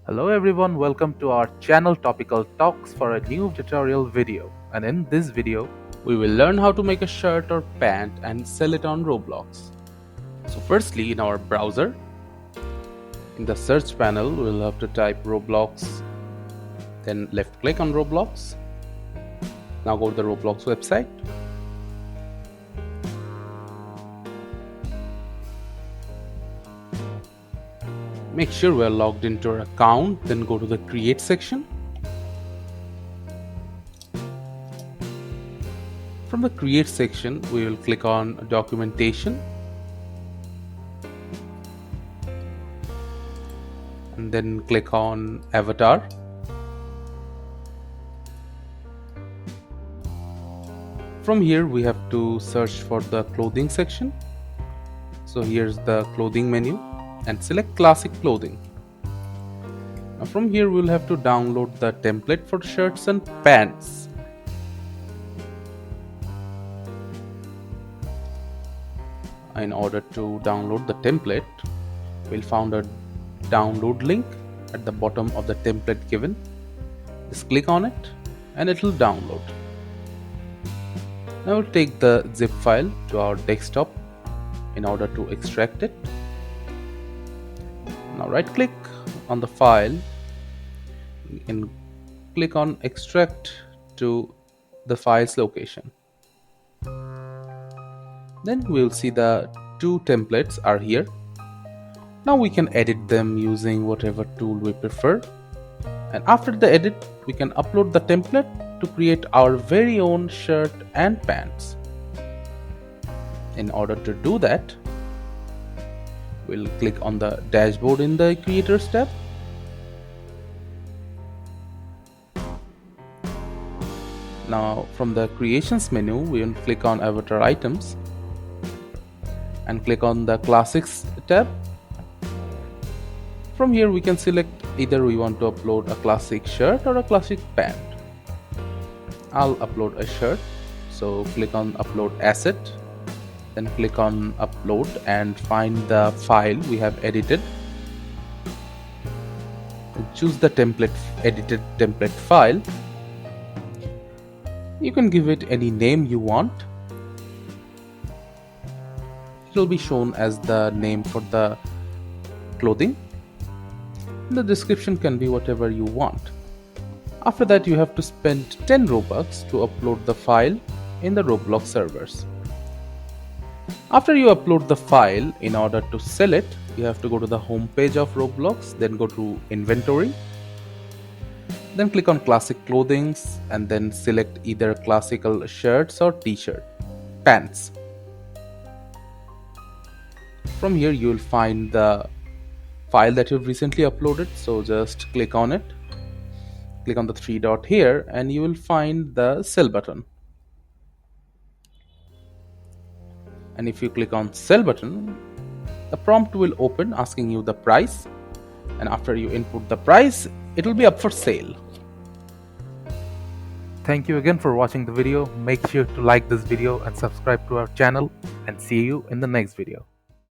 Hello everyone, welcome to our channel Topical Talks for a new tutorial video. And in this video, we will learn how to make a shirt or pant and sell it on Roblox. So firstly, in our browser, in the search panel, we'll have to type Roblox, then left click on Roblox. Now go to the Roblox website. Make sure we are logged into our account, then go to the create section. From the create section, we will click on documentation. And then click on avatar. From here, we have to search for the clothing section. So here's the clothing menu and select classic clothing. Now from here, we'll have to download the template for shirts and pants. In order to download the template, we'll find a download link at the bottom of the template given. Just click on it and it will download. Now we'll take the zip file to our desktop in order to extract it. Now right click on the file and click on extract to the file's location. Then we'll see the two templates are here. Now we can edit them using whatever tool we prefer. And after the edit, we can upload the template to create our very own shirt and pants. In order to do that, we'll click on the dashboard in the creators tab. Now from the creations menu, we will click on avatar items and click on the classics tab. From here we can select either we want to upload a classic shirt or a classic pant. I'll upload a shirt, so click on upload asset, then click on upload and find the file we have edited. Choose the edited template file. You can give it any name you want. It will be shown as the name for the clothing. The description can be whatever you want. After that, you have to spend 10 Robux to upload the file in the Roblox servers. After you upload the file, in order to sell it, you have to go to the home page of Roblox, then go to inventory, then click on classic clothings and then select either classical shirts or t-shirt, pants. From here you will find the file that you've recently uploaded, so just click on it. Click on the three dot here and you will find the sell button. And if you click on sell button, the prompt will open asking you the price, and after you input the price, it will be up for sale. thank you again for watching the video. Make sure to like this video and subscribe to our channel, and see you in the next video.